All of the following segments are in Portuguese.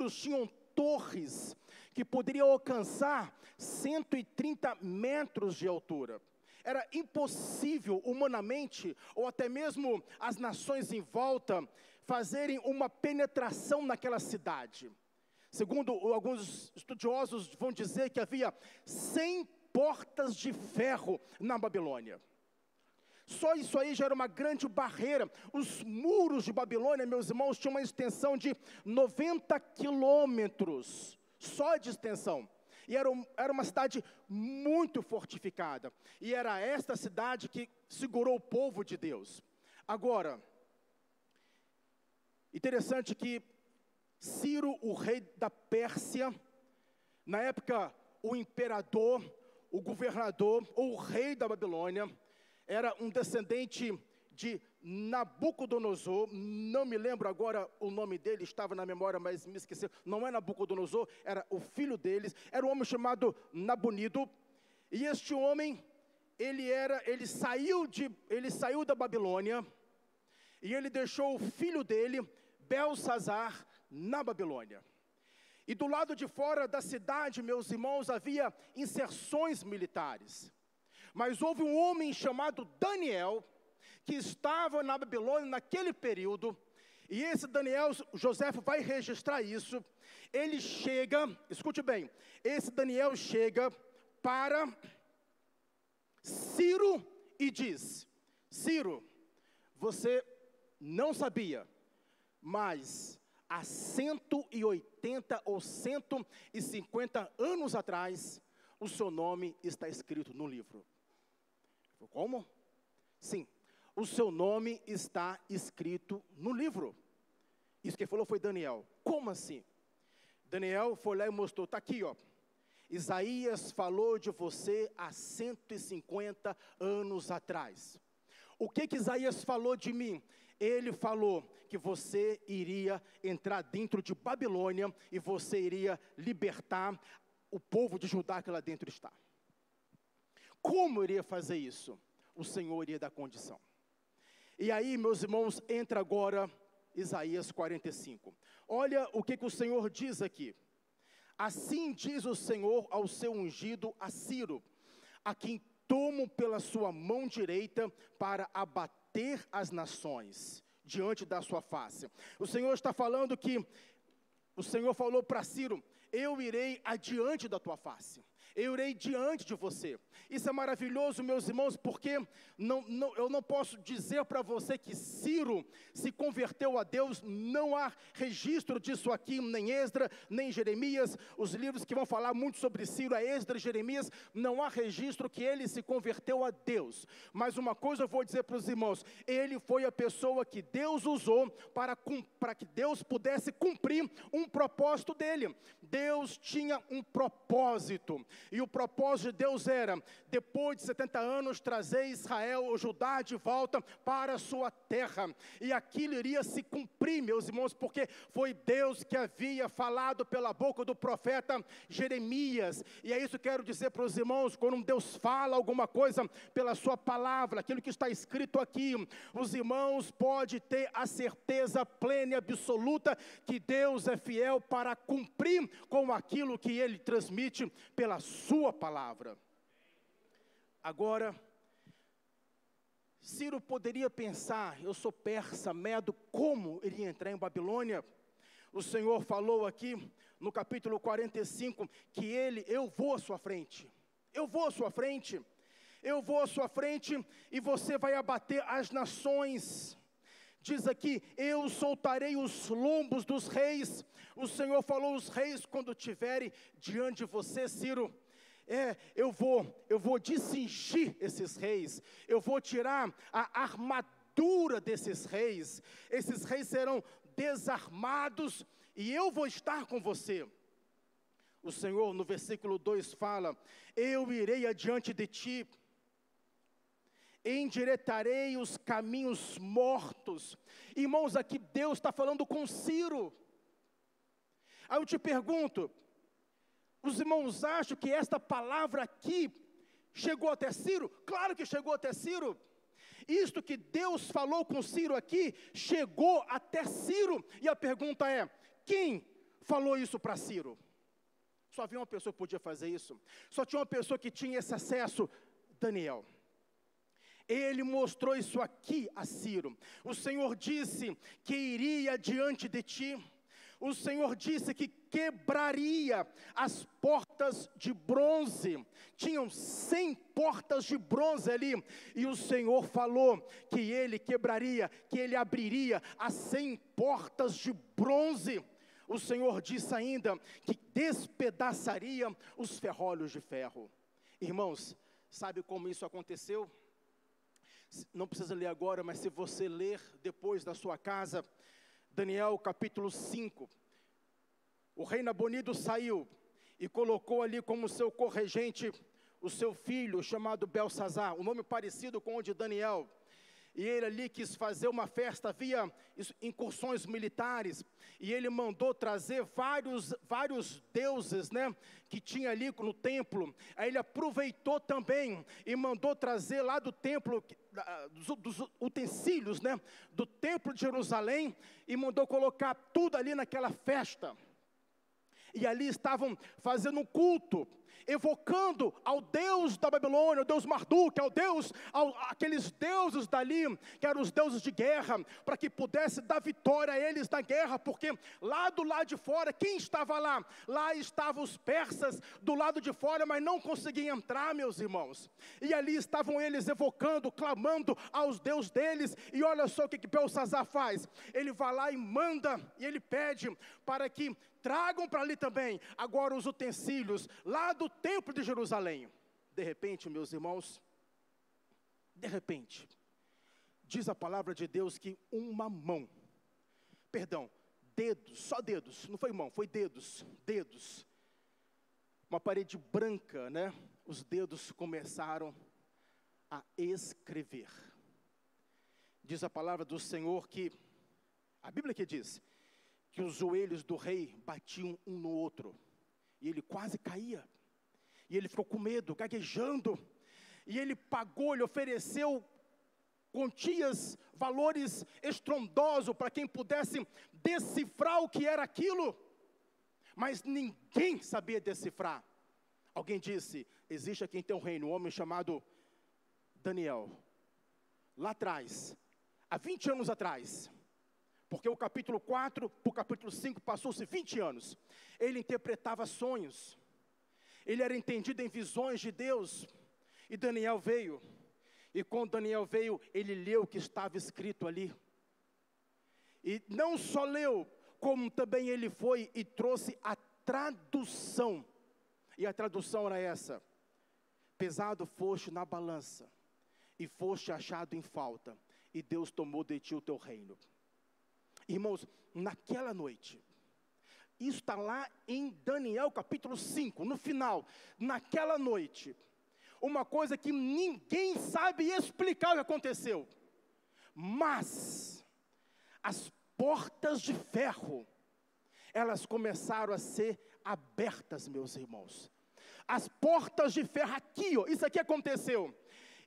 muros tinham torres que poderiam alcançar 130 metros de altura. Era impossível humanamente, ou até mesmo as nações em volta, fazerem uma penetração naquela cidade. Segundo alguns estudiosos vão dizer que havia 100 portas de ferro na Babilônia. Só isso aí já era uma grande barreira. Os muros de Babilônia, meus irmãos, tinham uma extensão de 90 quilômetros, só de extensão. E era uma cidade muito fortificada. E era esta cidade que segurou o povo de Deus. Agora, interessante que Ciro, o rei da Pérsia, na época o imperador, o governador ou o rei da Babilônia, era um descendente de Nabucodonosor. Não me lembro agora o nome dele, estava na memória, mas me esqueci. Não é Nabucodonosor, era o filho deles. Era um homem chamado Nabonido. E este homem, ele saiu da Babilônia e ele deixou o filho dele, Belsazar, na Babilônia. E do lado de fora da cidade, meus irmãos, havia inserções militares. Mas houve um homem chamado Daniel, que estava na Babilônia naquele período, e esse Daniel, José vai registrar isso. Ele chega, escute bem, esse Daniel chega para Ciro e diz: Ciro, você não sabia, mas há 180 ou 150 anos atrás, o seu nome está escrito no livro. Como? Sim, o seu nome está escrito no livro. Isso que falou foi Daniel. Como assim? Daniel foi lá e mostrou, está aqui, ó. Isaías falou de você há 150 anos atrás. O que Isaías falou de mim? Ele falou que você iria entrar dentro de Babilônia e você iria libertar o povo de Judá que lá dentro está. Como iria fazer isso? O Senhor iria dar condição. E aí, meus irmãos, entra agora Isaías 45. Olha o que o Senhor diz aqui. Assim diz o Senhor ao seu ungido, a Ciro, a quem tomo pela sua mão direita para abater as nações diante da sua face. O Senhor está falando que, o Senhor falou para Ciro: eu irei adiante da tua face. Eu irei diante de você. Isso é maravilhoso, meus irmãos, porque eu não posso dizer para você que Ciro se converteu a Deus. Não há registro disso aqui, nem Esdras, nem Jeremias. Os livros que vão falar muito sobre Ciro, é Esdras, Jeremias. Não há registro que ele se converteu a Deus. Mas uma coisa eu vou dizer para os irmãos: ele foi a pessoa que Deus usou para que Deus pudesse cumprir um propósito dele. Deus tinha um propósito. E o propósito de Deus era, depois de 70 anos, trazer Israel, o Judá, de volta para a sua terra. E aquilo iria se cumprir, meus irmãos, porque foi Deus que havia falado pela boca do profeta Jeremias. E é isso que eu quero dizer para os irmãos: quando Deus fala alguma coisa pela sua palavra, aquilo que está escrito aqui, os irmãos podem ter a certeza plena e absoluta que Deus é fiel para cumprir com aquilo que Ele transmite pela sua palavra. Agora, Ciro poderia pensar: eu sou persa, medo, como iria entrar em Babilônia? O Senhor falou aqui no capítulo 45 que eu vou à sua frente. Eu vou à sua frente. Eu vou à sua frente e você vai abater as nações. Diz aqui: eu soltarei os lombos dos reis. O Senhor falou: os reis, quando estiverem diante de você, Ciro, eu vou descingir esses reis. Eu vou tirar a armadura desses reis. Esses reis serão desarmados e eu vou estar com você. O Senhor, no versículo 2, fala: eu irei adiante de ti, endireitarei os caminhos mortos. Irmãos, aqui Deus está falando com Ciro. Aí eu te pergunto: os irmãos acham que esta palavra aqui chegou até Ciro? Claro que chegou até Ciro. Isto que Deus falou com Ciro aqui, chegou até Ciro. E a pergunta é: quem falou isso para Ciro. Só havia uma pessoa que podia fazer isso. Só tinha uma pessoa que tinha esse acesso, Daniel. Ele mostrou isso aqui a Ciro. O Senhor disse que iria diante de ti. O Senhor disse que quebraria as portas de bronze. Tinham 100 portas de bronze ali. E o Senhor falou que Ele quebraria, que Ele abriria as 100 portas de bronze. O Senhor disse ainda que despedaçaria os ferrolhos de ferro. Irmãos, sabe como isso aconteceu? Não precisa ler agora, mas se você ler depois da sua casa, Daniel capítulo 5, o rei Nabonido saiu e colocou ali como seu corregente o seu filho chamado Belsazar, um nome parecido com o de Daniel. E ele ali quis fazer uma festa, havia incursões militares, e ele mandou trazer vários deuses, né, que tinha ali no templo. Aí ele aproveitou também e mandou trazer lá do templo, dos utensílios, né, do templo de Jerusalém, e mandou colocar tudo ali naquela festa. E ali estavam fazendo um culto, evocando ao Deus da Babilônia, ao Deus Marduk, aqueles deuses dali, que eram os deuses de guerra, para que pudesse dar vitória a eles na guerra, porque lá do lado de fora, quem estava lá? Lá estavam os persas do lado de fora, mas não conseguiam entrar, meus irmãos. E ali estavam eles evocando, clamando aos deuses deles, e olha só o que Belsazar faz. Ele vai lá e manda, e ele pede para que tragam para ali também, agora os utensílios, lá do templo de Jerusalém. De repente, meus irmãos, diz a palavra de Deus que dedos, só dedos, não foi mão, foi dedos, uma parede branca, né? Os dedos começaram a escrever. Diz a palavra do Senhor que, a Bíblia que diz, que os joelhos do rei batiam um no outro, e ele quase caía, e ele ficou com medo, gaguejando, e ele pagou, ele ofereceu quantias, valores estrondosos, para quem pudesse decifrar o que era aquilo, mas ninguém sabia decifrar. Alguém disse, existe aqui em teu reino um homem chamado Daniel, lá atrás, há 20 anos atrás, porque o capítulo 4 para o capítulo 5 passou-se 20 anos. Ele interpretava sonhos. Ele era entendido em visões de Deus. E Daniel veio. E quando Daniel veio, ele leu o que estava escrito ali. E não só leu, como também ele foi e trouxe a tradução. E a tradução era essa: pesado foste na balança, e foste achado em falta, e Deus tomou de ti o teu reino. Irmãos, naquela noite, isso está lá em Daniel capítulo 5, no final, naquela noite, uma coisa que ninguém sabe explicar o que aconteceu, mas as portas de ferro, elas começaram a ser abertas, meus irmãos. As portas de ferro aqui, ó, isso aqui aconteceu.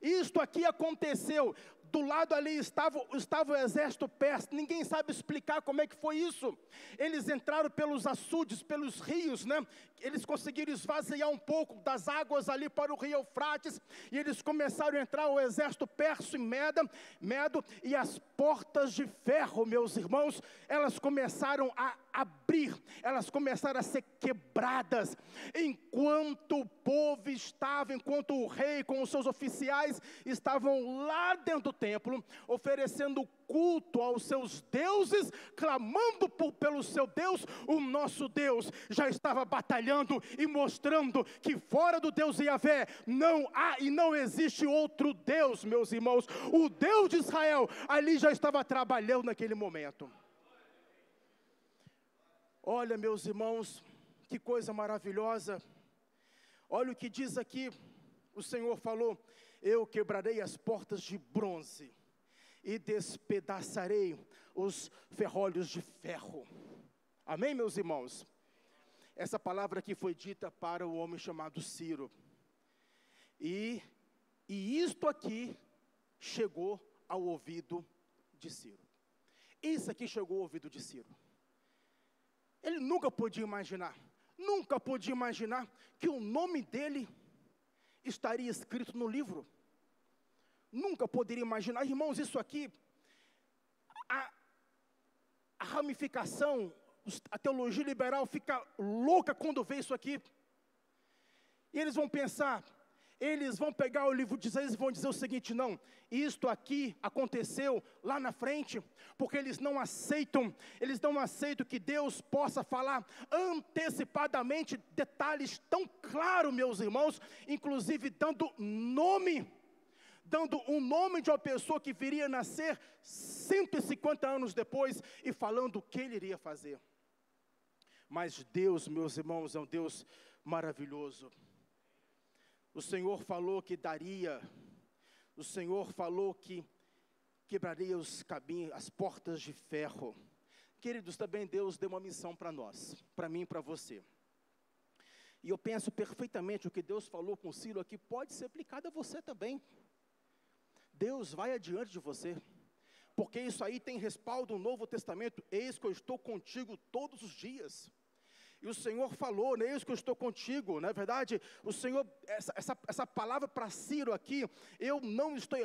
Isto aqui aconteceu. Do lado ali estava o exército persa. Ninguém sabe explicar como é que foi isso. Eles entraram pelos açudes, pelos rios, né? Eles conseguiram esvaziar um pouco das águas ali para o rio Eufrates. E eles começaram a entrar, o exército persa em Medo. E as portas de ferro, meus irmãos, elas começaram a abrir. Elas começaram a ser quebradas. Enquanto o povo estava, enquanto o rei com os seus oficiais estavam lá dentro do templo, oferecendo culto aos seus deuses, clamando pelo seu Deus, o nosso Deus já estava batalhando e mostrando que fora do Deus Yahvé não há e não existe outro Deus, meus irmãos. O Deus de Israel ali já estava trabalhando naquele momento. Olha, meus irmãos, que coisa maravilhosa. Olha o que diz aqui, o Senhor falou: eu quebrarei as portas de bronze e despedaçarei os ferrolhos de ferro. Amém, meus irmãos? Essa palavra aqui foi dita para o homem chamado Ciro. E isto aqui chegou ao ouvido de Ciro. Isso aqui chegou ao ouvido de Ciro. Ele nunca podia imaginar que o nome dele estaria escrito no livro. Nunca poderia imaginar, irmãos, isso aqui, a ramificação, a teologia liberal fica louca quando vê isso aqui. E eles vão pensar, eles vão pegar o livro de Isaías e vão dizer o seguinte: não, isto aqui aconteceu lá na frente, porque eles não aceitam que Deus possa falar antecipadamente detalhes tão claros, meus irmãos, inclusive dando um nome de uma pessoa que viria a nascer 150 anos depois e falando o que ele iria fazer. Mas Deus, meus irmãos, é um Deus maravilhoso. O Senhor falou que daria, o Senhor falou que quebraria os caminhos, as portas de ferro. Queridos, também Deus deu uma missão para nós, para mim e para você. E eu penso perfeitamente o que Deus falou com Ciro aqui pode ser aplicado a você também. Deus vai adiante de você, porque isso aí tem respaldo no Novo Testamento. Eis que eu estou contigo todos os dias. E o Senhor falou, né, eis que eu estou contigo. Na verdade, o Senhor, essa palavra para Ciro aqui, eu não estou